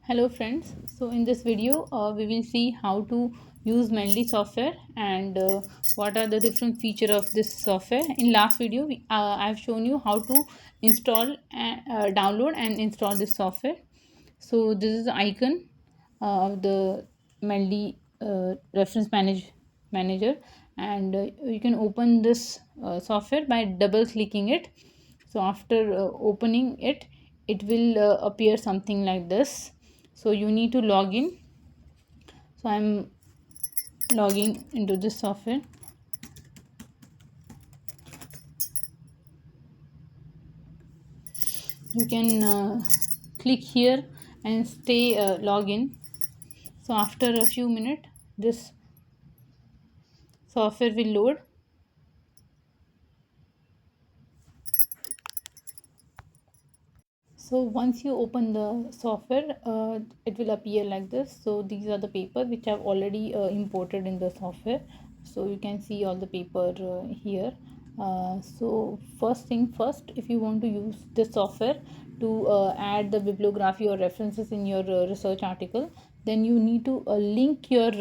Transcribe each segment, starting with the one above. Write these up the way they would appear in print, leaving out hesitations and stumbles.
Hello friends, so in this video we will see how to use Mendeley software and what are the different features of this software. In last video I have shown you how to install and download and install this software. So this is the icon of the Mendeley manager, and you can open this software by double clicking it. So after opening it, it will appear something like this. So you need to log in. So I'm logging into this software. You can click here and stay login. So after a few minutes, this software will load. So once you open the software, it will appear like this. So these are the paper which I've already imported in the software. So you can see all the paper here. So first thing first, if you want to use this software to add the bibliography or references in your research article, then you need to link your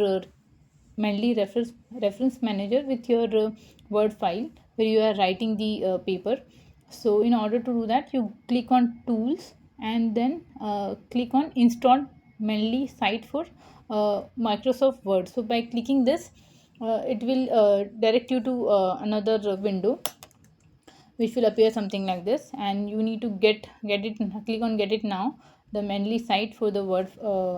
Mendeley reference manager with your Word file where you are writing the paper. So in order to do that, you click on tools and then click on install Mendeley site for Microsoft Word. So by clicking this, it will direct you to another window which will appear something like this, and you need to get it. Click on get it now, the Mendeley site for the Word,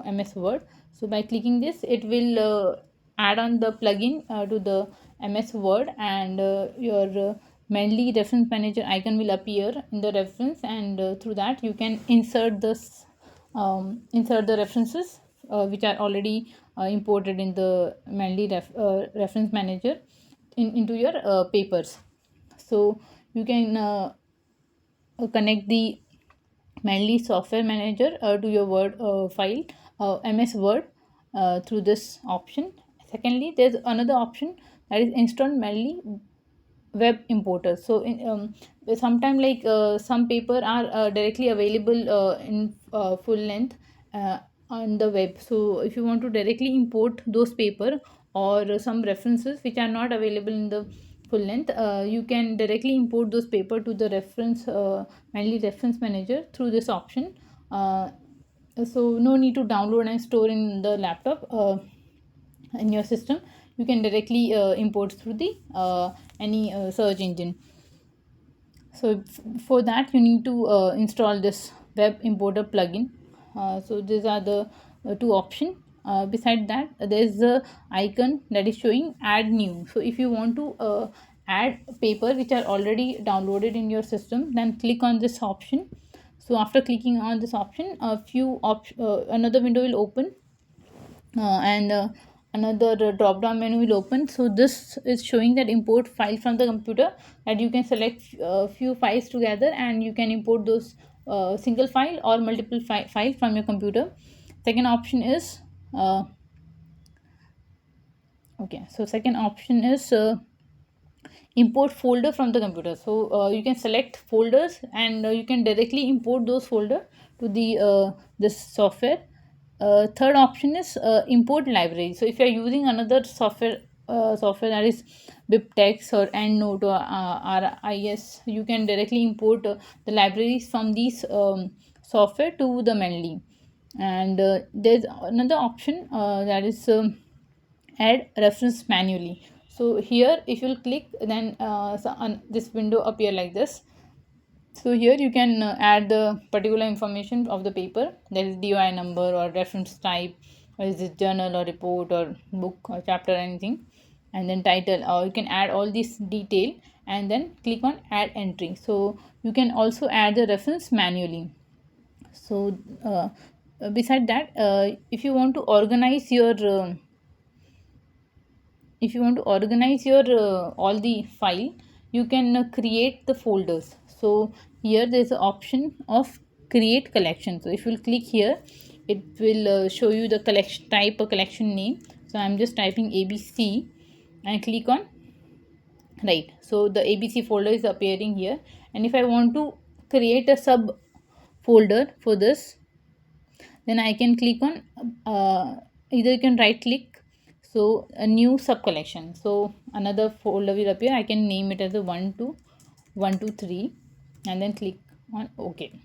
MS Word. So by clicking this, it will add on the plugin to the MS Word, and your Mendeley reference manager icon will appear in the reference, and through that you can insert the references which are already imported in the Mendeley reference manager into your papers. So you can connect the Mendeley software manager to your Word file, MS Word, through this option. Secondly, there's another option, that is install Mendeley web importer. So sometime like some paper are directly available in full length on the web. So if you want to directly import those paper or some references which are not available in the full length, you can directly import those paper to the Mendeley reference manager through this option. So no need to download and store in the laptop, in your system. You can directly import through the any search engine. So for that you need to install this web importer plugin. So these are the two options. Beside that, there is the icon that is showing add new. So if you want to add paper which are already downloaded in your system, then click on this option. So after clicking on this option, another window will open, and another drop down menu will open. So this is showing that import file from the computer, that you can select few files together and you can import those single file or multiple file from your computer. Second option is okay, so second option is import folder from the computer. So you can select folders, and you can directly import those folder to the this software. Third option is import library. So if you are using another software that is BibTeX or EndNote or RIS, you can directly import the libraries from these software to the Mendeley. And there's another option that is add reference manually. So here if you'll click, then this window appear like this. So here you can add the particular information of the paper, that is DOI number or reference type, or is it journal or report or book or chapter or anything, and then title, or you can add all this detail and then click on add entry. So you can also add the reference manually. So beside that, if you want to organize your all the file, you can create the folders. So here there is an option of create collection. So if you click here, it will show you the collection type or collection name. So I'm just typing ABC and click on right. So the ABC folder is appearing here, and if I want to create a sub folder for this, then I can click on either you can right click, so a new sub collection, so another folder will appear. I can name it as a 123 and then click on OK.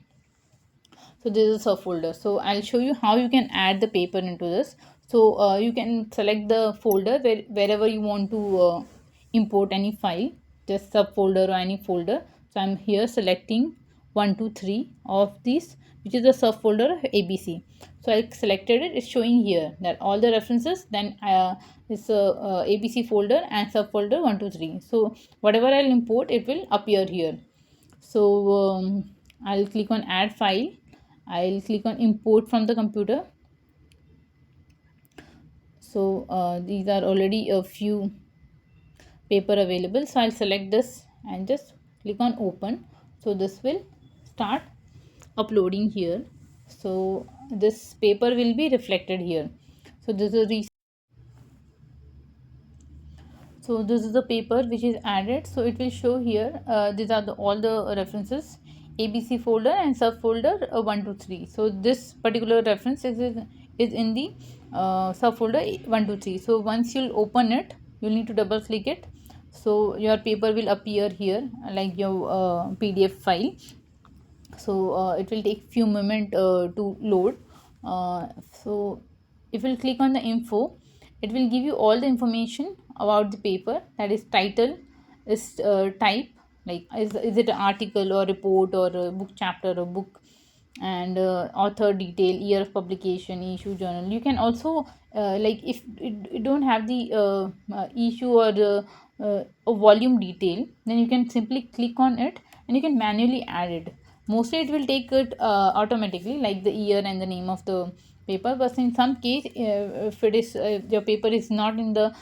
So this is a subfolder. So I'll show you how you can add the paper into this. So you can select the folder wherever you want to import any file, just subfolder or any folder. So I'm here selecting 123 of these, which is the subfolder of ABC. So I selected it. It's showing here that all the references, then it's a ABC folder and subfolder 123. So whatever I'll import, it will appear here. So I'll click on add file. I'll click on import from the computer. So these are already a few paper available, so I'll select this and just click on open. So this will start uploading here. So this paper will be reflected here. So this is the paper which is added. So it will show here, these are all the references, ABC folder and subfolder 123. So this particular reference is in the subfolder 123. So once you'll open it, you'll need to double click it. So your paper will appear here like your PDF file. So it will take few moments to load. So if you click on the info, it will give you all the information about the paper, that is title, is type, like is it an article or report or a book chapter or book, and author detail, year of publication, issue, journal. You can also like if you don't have the issue or a volume detail, then you can simply click on it and you can manually add it. Mostly it will take it automatically, like the year and the name of the paper, but in some case if it is your paper is not in the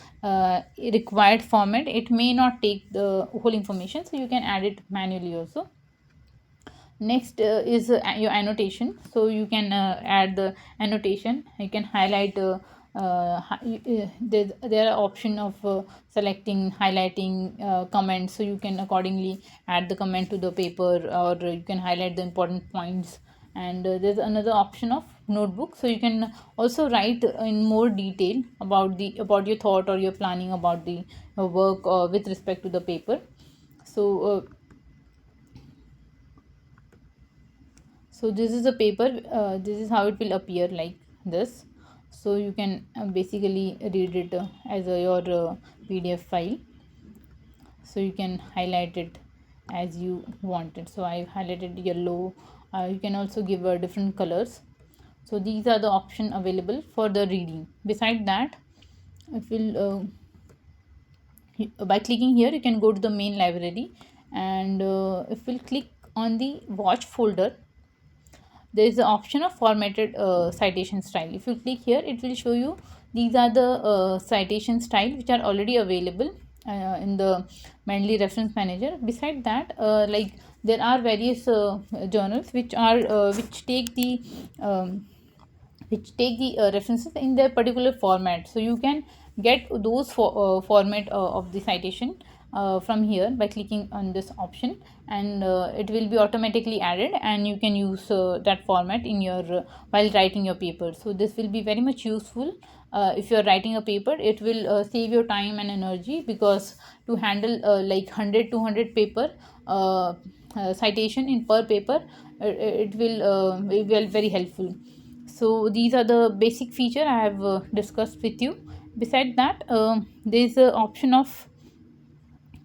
required format, it may not take the whole information, so you can add it manually also. Next is your annotation. So you can add the annotation. You can highlight there are option of selecting, highlighting comments, so you can accordingly add the comment to the paper, or you can highlight the important points. And there's another option of notebook, so you can also write in more detail about your thought or your planning about the work with respect to the paper. So this is the paper. This is how it will appear, like this. So you can basically read it as your PDF file. So you can highlight it as you want it. So I highlighted yellow. You can also give different colors. So these are the option available for the reading. Beside that, if we'll by clicking here, you can go to the main library, and if we'll click on the watch folder, there is the option of formatted citation style. If you click here, it will show you these are the citation style which are already available in the Mendeley Reference Manager. Beside that, like there are various journals which are which take the references in their particular format. So you can get those format of the citation from here by clicking on this option, and it will be automatically added, and you can use that format in your while writing your paper. So this will be very much useful. If you are writing a paper, it will save your time and energy, because to handle like 100 200 paper citation in per paper, it will be very helpful. So these are the basic feature I have discussed with you. Beside that, there is a option of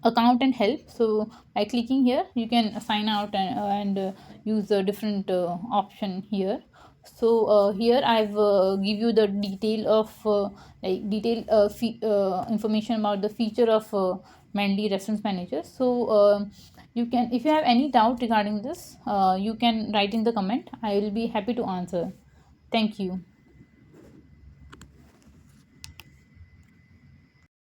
account and help. So by clicking here, you can sign out and use a different option here. So here I've give you the detail of information about the feature of Mendeley Reference Manager. So you can, if you have any doubt regarding this, you can write in the comment. I will be happy to answer. Thank you.